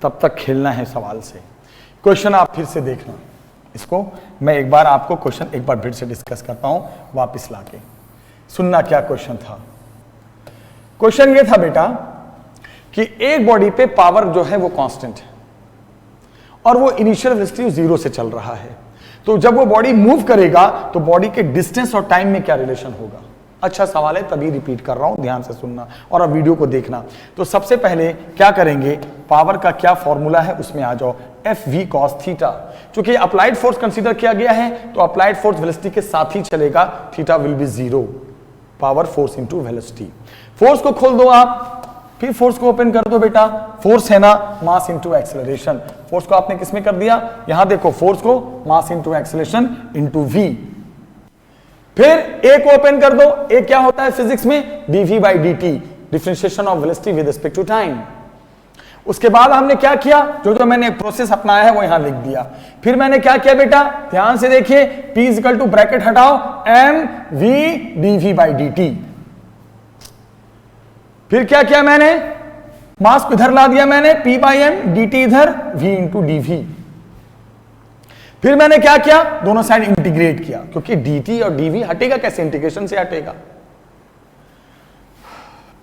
तब तक खेलना है सवाल से। क्वेश्चन आप फिर से देखना, इसको मैं एक बार आपको क्वेश्चन एक बार फिर से डिस्कस करता हूं वापस लाके, सुनना क्या क्वेश्चन था। क्वेश्चन ये था बेटा कि एक बॉडी पे पावर जो है वो कांस्टेंट है और वो इनिशियल वेलोसिटी 0 से चल रहा है। तो जब वो बॉडी मूव करेगा तो बॉडी के डिस्टेंस और टाइम में क्या रिलेशन होगा। अच्छा सवाल है, तभी रिपीट कर रहा हूं, ध्यान से सुनना और अब वीडियो को देखना। तो सबसे पहले क्या करेंगे, पावर का क्या फॉर्मूला है उसमें आ जाओ, FV cos थीटा। चूंकि अप्लाइड फोर्स कंसीडर किया गया है तो अप्लाइड फोर्स वेलोसिटी के साथ ही चलेगा, theta will be 0, power force into velocity. Force को खोल दो आप, फिर फोर्स को ओपन कर दो बेटा, फोर्स है ना मास इंटू एक्सेलरेशन। फोर्स को आपने किसमें कर दिया, यहां देखो, फोर्स को mass into acceleration into v। फिर a को ओपन कर दो, a क्या होता है फिजिक्स में, dv/dt, differentiation of velocity with respect to time. उसके बाद हमने क्या किया, जो मैंने प्रोसेस अपनाया है वो यहां लिख दिया। फिर मैंने क्या किया बेटा, ध्यान से देखिए, p इक्वल टू ब्रैकेट हटाओ mv dv/dt। फिर क्या किया मैंने, मास को इधर ला दिया मैंने, p/m, dt इधर, v इंटू dv। फिर मैंने क्या किया, दोनों साइड इंटीग्रेट किया, क्योंकि dt और dv हटेगा कैसे, इंटीग्रेशन से हटेगा।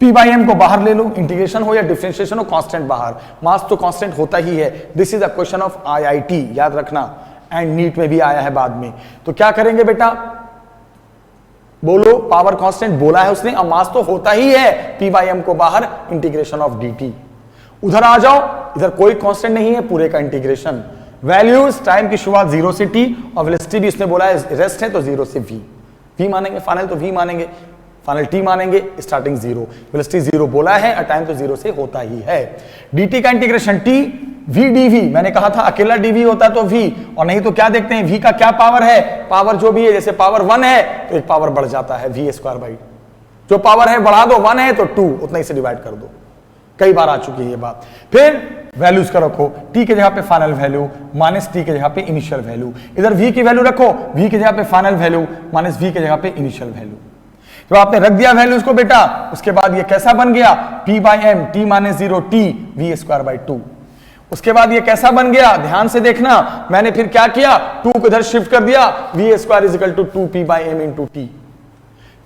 P बाई एम को बाहर ले लो, इंटीग्रेशन हो या डिफरेंशिएशन हो, कांस्टेंट बाहर, मास तो कांस्टेंट होता ही है। This is a question of IIT, याद रखना, एंड नीट में भी आया है बाद में। तो क्या करेंगे बेटा, बोलो, पावर कांस्टेंट बोला है उसने, अब मास तो होता ही है, P बाई एम को बाहर, इंटीग्रेशन ऑफ dt। उधर आ जाओ, इधर कोई कांस्टेंट नहीं है, पूरे का इंटीग्रेशन। वैल्यूज, टाइम की शुरुआत 0 से t, और वेलोसिटी भी उसने बोला है रेस्ट है तो 0 से v मानेंगे, फाइनल तो v मानेंगे, फाइनल t मानेंगे, स्टार्टिंग 0, वेलोसिटी 0 बोला है और टाइम तो 0 से होता ही है। dt का इंटीग्रेशन t, v dv, मैंने कहा था अकेला dv होता है तो v, और नहीं तो क्या देखते हैं v का क्या पावर है, पावर जो भी है, जैसे पावर 1 है तो एक पावर बढ़ जाता है v स्क्वायर बाई, जो पावर है बढ़ा दो, 1 है तो 2, उतना ही से डिवाइड कर दो, कई बार आ चुकी है ये बात। फिर वैल्यूज का रखो, t के जगह पे फाइनल वैल्यू माइनस t के जगह पे इनिशियल वैल्यू, इधर v की वैल्यू रखो, v के जगह पे फाइनल वैल्यू माइनस v के जगह पे इनिशियल वैल्यू। तो आपने रख दिया वैल्यूज को बेटा, उसके बाद ये कैसा बन गया, P by m, t minus 0 t v square by 2। उसके बाद ये कैसा बन गया, ध्यान से देखना, मैंने फिर क्या किया, 2 को इधर शिफ्ट कर दिया, v square is equal to 2p by m into t.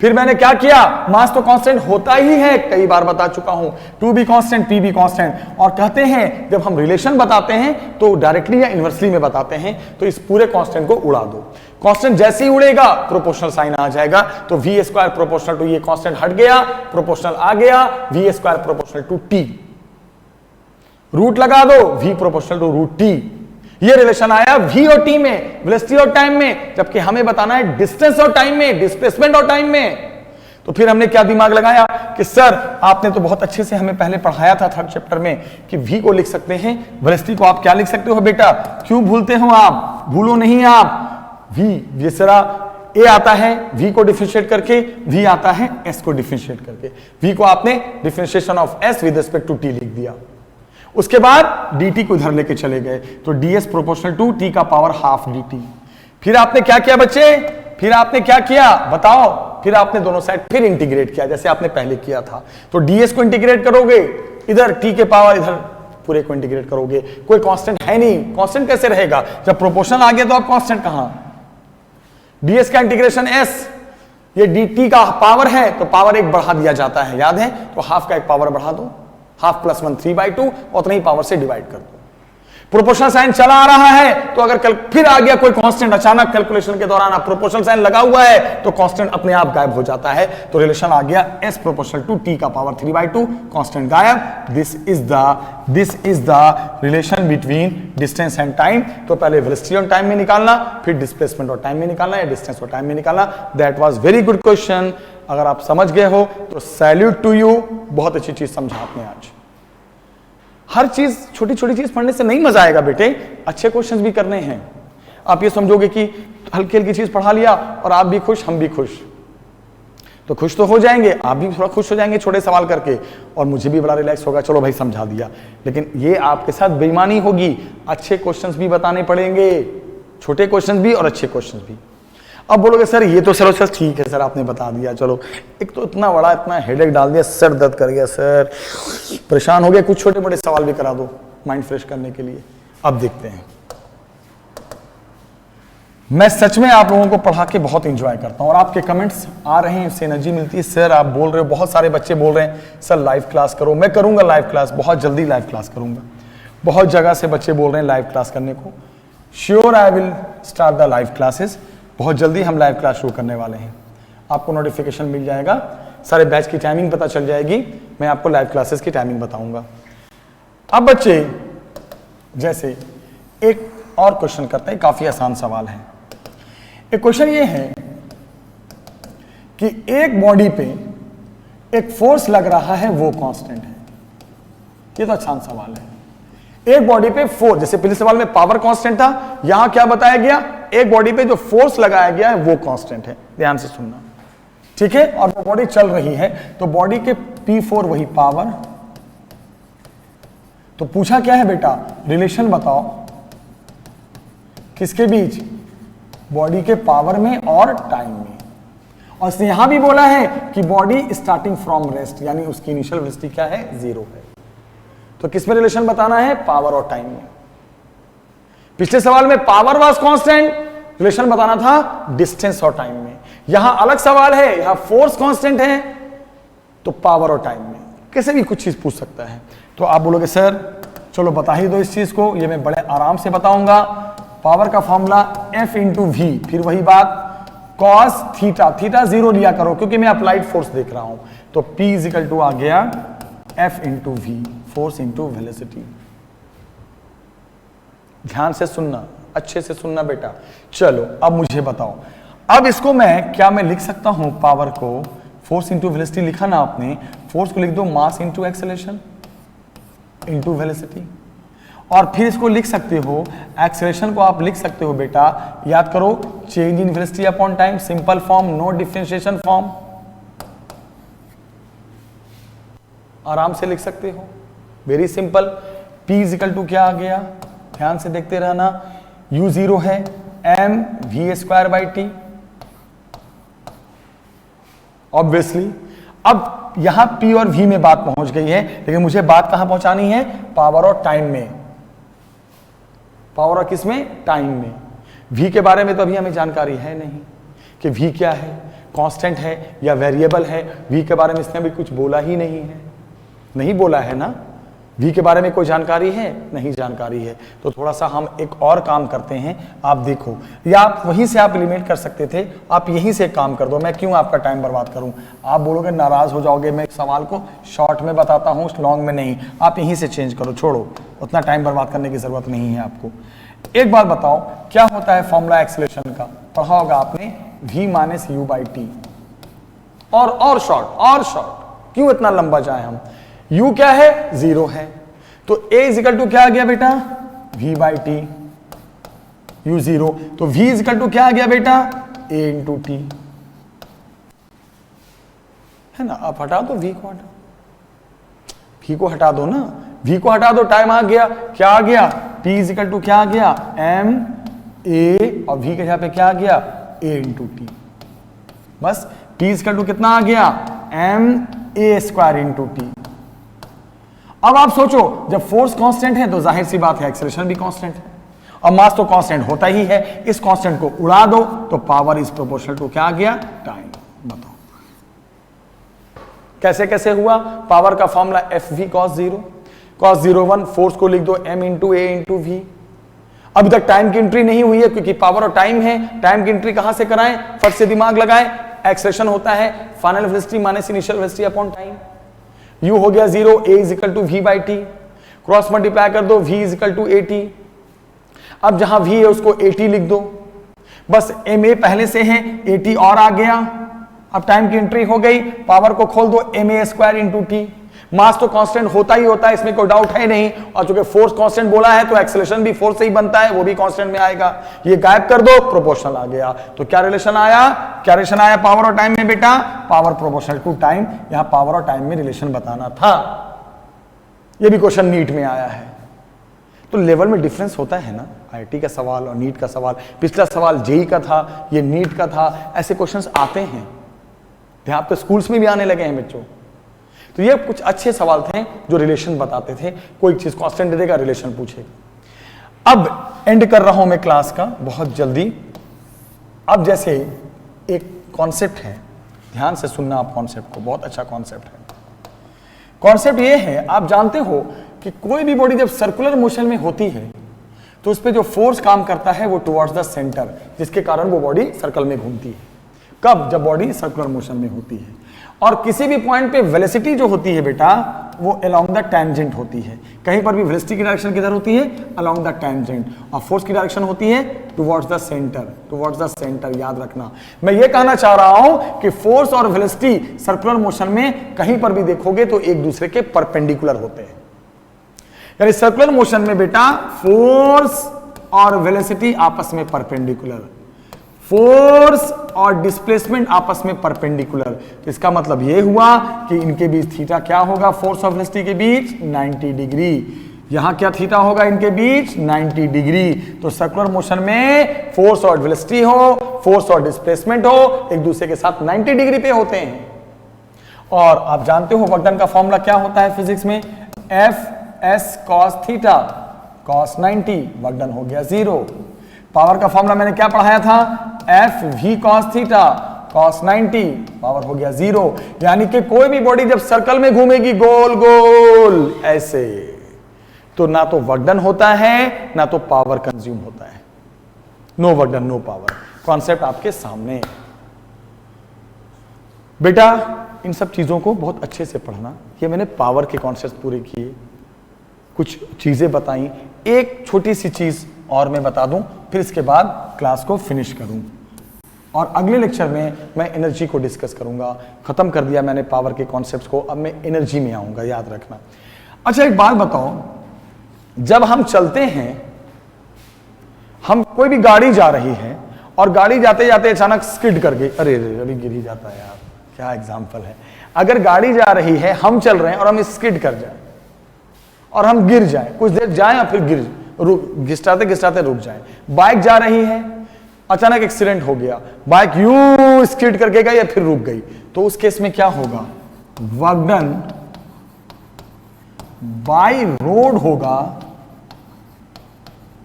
फिर मैंने क्या किया, मास तो कांस्टेंट होता ही है, कई बार बता चुका हूं, 2 भी कांस्टेंट, p भी कांस्टेंट, और कहते हैं जब हम रिलेशन बताते हैं तो डायरेक्टली या इनवर्सली में बताते हैं, तो इस पूरे कांस्टेंट को उड़ा दो। कांस्टेंट जैसे ही उड़ेगा प्रोपोर्शनल साइन आ जाएगा, तो v स्क्वायर प्रोपोर्शनल टू, ये कांस्टेंट हट गया, प्रोपोर्शनल आ गया, v square proportional to t, root लगा दो, v proportional to root t। ये रिलेशन आया v और t में, वेलोसिटी और टाइम में, जबकि हमें बताना है डिस्टेंस और टाइम में, डिस्प्लेसमेंट और टाइम में। तो फिर हमने क्या दिमाग लगाया कि सर आपने तो बहुत अच्छे से हमें पहले पढ़ाया था थर्ड चैप्टर में कि v को लिख सकते हैं, वेलोसिटी को आप क्या लिख सकते हो बेटा, क्यों भूलते हो आप, भूलो नहीं आप, v जिस तरह a आता है v को डिफरेंशिएट करके, v आता है s को डिफरेंशिएट करके, v को आपने differentiation of s with respect to t लिख दिया। उसके बाद dt को इधर लेके चले गए, तो ds प्रोपोर्शनल टू t का पावर हाफ dt। फिर आपने क्या किया बच्चे, फिर आपने क्या किया बताओ, फिर आपने दोनों साइड फिर इंटीग्रेट किया जैसे आपने पहले किया था। तो ds को इंटीग्रेट करोगे, इधर t के पावर, इधर पूरे को इंटीग्रेट करोगे, कोई कांस्टेंट है नहीं, कांस्टेंट कैसे रहेगा, जब प्रोपोर्शनल आ गया तो आप कांस्टेंट कहां, ds का इंटीग्रेशन s, ये dt का पावर है तो पावर एक बढ़ा दिया जाता है, याद है, तो हाफ का एक पावर बढ़ा दो, हाफ प्लस 1 3/2, उतना ही पावर से डिवाइड कर दो। प्रोपोर्शनल साइन चला आ रहा है तो अगर फिर आ गया कोई कांस्टेंट अचानक कैलकुलेशन के दौरान, प्रोपोर्शनल साइन लगा हुआ है तो कांस्टेंट अपने आप गायब हो जाता है। तो रिलेशन आ गया s प्रोपोर्शनल टू t का पावर 3/2, कांस्टेंट गायब। This is the relation between distance and time. तो पहले वेलोसिटी और टाइम में निकालना, फिर डिस्प्लेसमेंट और टाइम में निकालना, या डिस्टेंस और टाइम में निकालना। That was very good question. अगर आप समझ गए हो तो सैल्यूट टू यू, बहुत अच्छी चीज समझा आपने आज। हर चीज, छोटी छोटी चीज पढ़ने से नहीं मजा आएगा बेटे, अच्छे क्वेश्चंस भी करने हैं। आप ये समझोगे कि हल्की हल्की चीज पढ़ा लिया और आप भी खुश, हम भी खुश, तो खुश तो हो जाएंगे, आप भी थोड़ा खुश हो जाएंगे छोटे सवाल करके, और मुझे भी बड़ा रिलैक्स होगा, चलो भाई समझा दिया। लेकिन ये आपके साथ बेईमानी होगी, अच्छे क्वेश्चंस भी बताने पड़ेंगे, छोटे क्वेश्चंस भी और अच्छे क्वेश्चंस भी। अब बोलोगे सर ये तो चलो सर ठीक है सर आपने बता दिया, चलो एक तो इतना बड़ा इतना हेडेक डाल दिया, सर दर्द कर गया सर, परेशान हो गया, कुछ छोटे मोटे सवाल भी करा दो माइंड फ्रेश करने के लिए। अब देखते हैं, मैं सच में आप लोगों को पढ़ा के बहुत एंजॉय करता हूं और आपके कमेंट्स आ रहे हैं, इससे एनर्जी मिलती है। सर आप बोल रहे हो, बहुत सारे बच्चे बोल रहे हैं सर लाइव क्लास करो, मैं करूंगा लाइव क्लास, बहुत जल्दी लाइव क्लास करूंगा। बहुत जगह से बच्चे बोल रहे हैं लाइव क्लास करने को। Sure I will start the live classes, बहुत जल्दी हम लाइव क्लास शुरू करने वाले हैं। आपको नोटिफिकेशन मिल जाएगा, सारे बैच की टाइमिंग पता चल जाएगी, मैं आपको लाइव क्लासेस की टाइमिंग बताऊंगा। अब बच्चे जैसे एक और क्वेश्चन करते हैं, काफी आसान सवाल है। एक क्वेश्चन ये है कि एक बॉडी पे एक फोर्स लग रहा है, वो कांस्टेंट है। ये तो आसान सवाल है। एक बॉडी पे फोर्स, जैसे पिछले सवाल में पावर कांस्टेंट था, यहां क्या बताया गया, एक बॉडी पे जो फोर्स लगाया गया है वो कांस्टेंट है। ध्यान से सुनना, ठीक है। और वो बॉडी चल रही है, तो बॉडी के P4 वही पावर। तो पूछा क्या है बेटा, रिलेशन बताओ किसके बीच, बॉडी के पावर में और टाइम में। और इसने यहां भी बोला है कि बॉडी स्टार्टिंग फ्रॉम रेस्ट, यानी उसकी इनिशियल वेलोसिटी क्या है, 0 है। तो किस में रिलेशन बताना है, पावर और टाइम में। पिछले सवाल में पावर वाज कांस्टेंट, रिलेशन बताना था डिस्टेंस और टाइम में। यहां अलग सवाल है, यहां फोर्स कांस्टेंट है, तो पावर और टाइम में कैसे भी कुछ चीज पूछ सकता है। तो आप बोलोगे सर चलो बता ही दो इस चीज को, ये मैं बड़े आराम से बताऊंगा। पावर का फॉर्मूला F इंटू वी, फिर वही बात कॉस थीटा, थीटा 0 लिया करो क्योंकि मैं अप्लाइड फोर्स देख रहा हूं। तो P इजिकल टू आ गया F into v, force into velocity. ध्यान से सुनना, अच्छे से सुनना बेटा। चलो अब मुझे बताओ, अब इसको मैं लिख सकता हूं पावर को, फोर्स इंटू वेलोसिटी लिखा ना आपने, फोर्स को लिख दो मास इंटू एक्सेलरेशन इंटू वेलोसिटी। और फिर इसको लिख सकते हो, एक्सेलरेशन को आप लिख सकते हो बेटा, याद करो change in velocity upon time, simple form, no differentiation form, आराम से लिख सकते हो, very simple. P is equal to क्या आ गया, ध्यान से देखते रहना, U 0 है m v square by T, obviously. अब यहां P और V में बात पहुंच गई है, लेकिन मुझे बात कहां पहुंचानी है, पावर और टाइम में। पावर और किस में, टाइम में। V के बारे में तो अभी हमें जानकारी है नहीं कि V क्या है, कांस्टेंट है या वेरिएबल है। V के बारे में इसने अभी कुछ बोला ही नहीं है, नहीं बोला है ना। V के बारे में कोई जानकारी है, नहीं जानकारी है। तो थोड़ा सा हम एक और काम करते हैं, आप देखो, या आप वहीं से आप एलिमिनेट कर सकते थे, आप यहीं से काम कर दो, मैं क्यों आपका टाइम बर्बाद करूं। आप बोलोगे नाराज हो जाओगे, मैं एक सवाल को शॉर्ट में बताता हूं, लॉन्ग में नहीं। आप यहीं से चेंज करो, छोड़ो, उतना टाइम बर्बाद करने की जरूरत नहीं है आपको। एक बार बताओ क्या होता है फॉर्मूला एक्सेलरेशन का, पढ़ा होगा आपने, v minus you by T. और शॉर्ट, क्यों इतना लंबा जाए हम। u क्या है, 0 है, तो a इजिकल टू क्या आ गया बेटा, v बाई टी, u 0, तो v इजिकल टू क्या आ गया बेटा, a इंटू टी, है ना। आप हटा दो v को, v को हटा दो ना, v को हटा दो, टाइम आ गया, क्या आ गया, p इजिकल टू क्या आ गया, m a, और v के जगह पे क्या आ गया, a इंटू टी। बस p इजिकल टू कितना आ गया, m a square into T. अब आप सोचो, जब फोर्स कांस्टेंट है तो जाहिर सी बात है एक्सेलरेशन भी कांस्टेंट है, और मास तो कांस्टेंट होता ही है। इस कांस्टेंट को उड़ा दो तो पावर इज प्रोपोर्शनल टू क्या आ गया, टाइम। बताओ कैसे कैसे हुआ। पावर का formula F we cos 0, cos 0 1, force को लिख दो m into a into v. अभी तक टाइम की एंट्री नहीं हुई है क्योंकि पावर और टाइम है। टाइम की एंट्री कहां से कराएं, फट से दिमाग लगाएं। एक्सेलरेशन होता है final velocity minus initial velocity upon time. u हो गया 0, a is equal to v by t, cross multiply कर दो, v is equal to a t। अब जहां v है उसको a t लिख दो, बस ma पहले से है, a t और आ गया। अब टाइम की एंट्री हो गई, पावर को खोल दो, ma स्क्वायर इंटू टी। मास तो कांस्टेंट होता ही होता है, इसमें कोई डाउट है नहीं, और चूंकि फोर्स कांस्टेंट बोला है तो एक्सेलरेशन भी फोर्स से ही बनता है, वो भी कांस्टेंट में आएगा। ये गायब कर दो, प्रोपोर्शनल आ गया। तो क्या रिलेशन आया, क्या रिलेशन आया पावर और टाइम में बेटा, पावर प्रोपोर्शनल टू टाइम। यहां पावर और टाइम में रिलेशन बताना था, ये भी क्वेश्चन नीट में आया है। तो लेवल में डिफरेंस होता है ना, आईआईटी का सवाल और नीट का सवाल। पिछला सवाल जेई का था, ये नीट का था, ऐसे क्वेश्चंस आते हैं, ध्यान पे स्कूल्स में भी आने लगे हैं बच्चों। तो ये कुछ अच्छे सवाल थे जो रिलेशन बताते थे, कोई चीज कांस्टेंट दे देगा, रिलेशन पूछेगा। अब एंड कर रहा हूं मैं क्लास का बहुत जल्दी। अब जैसे एक कॉन्सेप्ट है, ध्यान से सुनना आप कॉन्सेप्ट को, बहुत अच्छा कॉन्सेप्ट है। कॉन्सेप्ट ये है, आप जानते हो कि कोई भी बॉडी जब सर्कुलर मोशन में होती है तो उस पर जो फोर्स काम करता है वो टुवर्ड्स द सेंटर, जिसके कारण वो बॉडी सर्कल में घूमती है। कब, जब बॉडी सर्कुलर मोशन में होती है। और किसी भी पॉइंट पे वेलोसिटी जो होती है बेटा वो अलोंग द टैंजेंट होती है। कहीं पर भी वेलोसिटी की डायरेक्शन किधर होती है, अलोंग द टैंजेंट, और फोर्स की डायरेक्शन होती है towards the centre, towards the centre. याद रखना, मैं ये कहना चाह रहा हूं कि फोर्स और वेलोसिटी सर्कुलर मोशन में कहीं पर भी देखोगे तो एक दूसरे के परपेंडिकुलर होते हैं। यानी सर्कुलर मोशन में बेटा फोर्स और वेलोसिटी आपस में परपेंडिकुलर, फोर्स और डिस्प्लेसमेंट आपस में परपेंडिकुलर। तो इसका मतलब यह हुआ कि इनके बीच थीटा क्या होगा, फोर्स और वेलोसिटी के बीच 90 डिग्री। यहां क्या थीटा होगा इनके बीच, 90 डिग्री। तो सर्कुलर मोशन में फोर्स और वेलोसिटी हो, फोर्स और डिस्प्लेसमेंट हो, एक दूसरे के साथ 90 डिग्री पे होते हैं। और आप जानते हो वर्कडन का फॉर्मूला क्या होता है फिजिक्स में, F S cos theta cos 90, work done हो गया 0। पावर का फॉर्मूला मैंने क्या पढ़ाया था, F we cos theta cos 90, पावर हो गया 0। यानी कि कोई भी बॉडी जब सर्कल में घूमेगी गोल गोल ऐसे, तो ना तो वर्क डन होता है ना तो पावर कंज्यूम होता है। No work done no power, concept आपके सामने। बेटा इन सब चीजों को बहुत अच्छे से पढ़ना। ये मैंने पावर के कॉन्सेप्ट पूरे किए, कुछ चीजें बताई। एक छोटी सी चीज और मैं बता दूं, फिर इसके बाद क्लास को फिनिश करूं और अगले लेक्चर में मैं एनर्जी को डिस्कस करूंगा। खत्म कर दिया मैंने पावर के कॉन्सेप्ट्स को, अब मैं एनर्जी में आऊंगा, याद रखना। अच्छा एक बात बताओ, जब हम चलते हैं, हम कोई भी गाड़ी जा रही है और गाड़ी जाते जाते अचानक स्किड कर गई, अरे अभी गिर ही जाता है यार, क्या एग्जाम्पल है। अगर गाड़ी जा रही है, हम चल रहे हैं और हम स्किड कर जाए और हम गिर जाए, कुछ देर जाए और फिर घिसटाते घिसटाते रुक जाए। बाइक जा रही है, अचानक एक्सीडेंट हो गया, बाइक यू स्किड करके गई या फिर रुक गई, तो उस केस में क्या होगा? वर्क डन बाय रोड होगा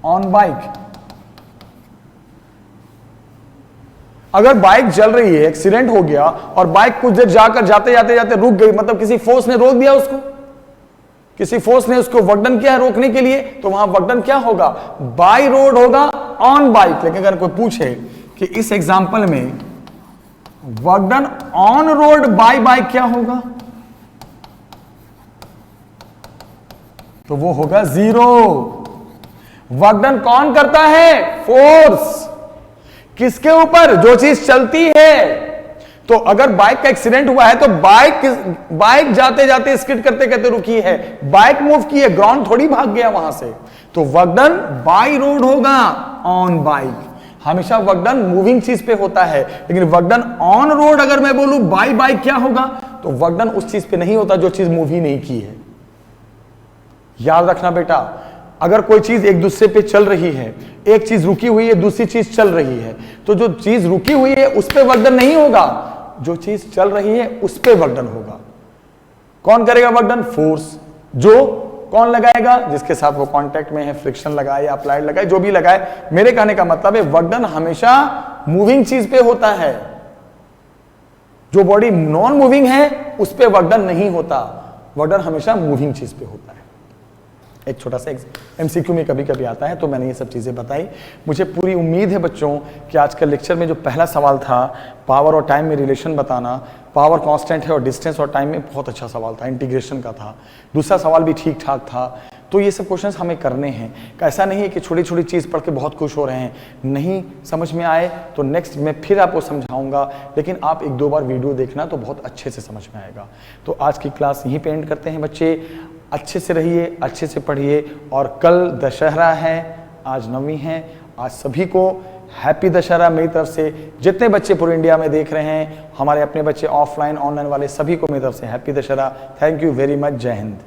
ऑन बाइक। अगर बाइक चल रही है, एक्सीडेंट हो गया और बाइक कुछ देर जाकर जाते जाते जाते रुक गई, मतलब किसी फोर्स ने रोक दिया उसको, किसी फोर्स ने उसको वर्क डन किया है रोकने के लिए, तो वहां वर्क डन क्या होगा? बाय रोड होगा ऑन बाइक। लेकिन अगर कोई पूछे कि इस एग्जांपल में work done on road by bike क्या होगा, तो वो होगा 0। वर्क डन कौन करता है? फोर्स। किसके ऊपर? जो चीज चलती है। तो अगर बाइक का एक्सीडेंट हुआ है तो बाइक जाते जाते स्किड करते करते रुकी है, बाइक मूव की है, ग्राउंड थोड़ी भाग गया वहां से। तो वर्क डन बाय रोड होगा ऑन बाइक। हमेशा वर्क डन मूविंग चीज पे होता है, लेकिन वर्क डन ऑन रोड अगर मैं बोलूं बाय बाइक क्या होगा, तो वर्क डन उस चीज पे नहीं होता जो चीज मूव ही नहीं की है। याद रखना बेटा, अगर कोई चीज एक दूसरे पे चल रही है, एक चीज रुकी हुई है, दूसरी चीज चल रही है, तो जो चीज रुकी हुई है उस पे वर्क डन नहीं होगा, जो चीज चल रही है उस पे वर्क डन होगा। कौन करेगा वर्क डन? फोर्स। जो कौन लगाएगा? जिसके साथ वो कांटेक्ट में है, फ्रिक्शन लगाए या अप्लाइड लगाए, जो भी लगाए। मेरे कहने का मतलब है वर्क डन हमेशा मूविंग चीज पे होता है, जो बॉडी नॉन मूविंग है उस पे वर्क डन नहीं होता। वर्क डन हमेशा मूविंग चीज पे होता है। एक छोटा सा एमसीक्यू में कभी कभी आता है, तो मैंने ये सब चीजें बताई। मुझे पूरी उम्मीद है बच्चों कि आज के लेक्चर में जो पहला सवाल था पावर और टाइम में रिलेशन बताना, पावर कांस्टेंट है और डिस्टेंस और टाइम में, बहुत अच्छा सवाल था, इंटीग्रेशन का था। दूसरा सवाल भी ठीक ठाक था। तो ये सब क्वेश्चंस हमें करने हैं। ऐसा नहीं है कि छोटी छोटी चीज़ पढ़ के बहुत खुश हो रहे हैं, नहीं समझ में आए तो नेक्स्ट मैं फिर आपको समझाऊंगा, लेकिन आप एक दो बार वीडियो देखना तो बहुत अच्छे से समझ में आएगा। तो आज की क्लास यहीं पे एंड करते हैं बच्चे। अच्छे से रहिए, अच्छे से पढ़िए, और कल दशहरा है, आज 9वीं है। आज सभी को हैप्पी दशहरा मेरी तरफ से। जितने बच्चे पूरे इंडिया में देख रहे हैं, हमारे अपने बच्चे ऑफलाइन ऑनलाइन वाले, सभी को मेरी तरफ से happy Dussehra. Thank you very much. जय हिंद।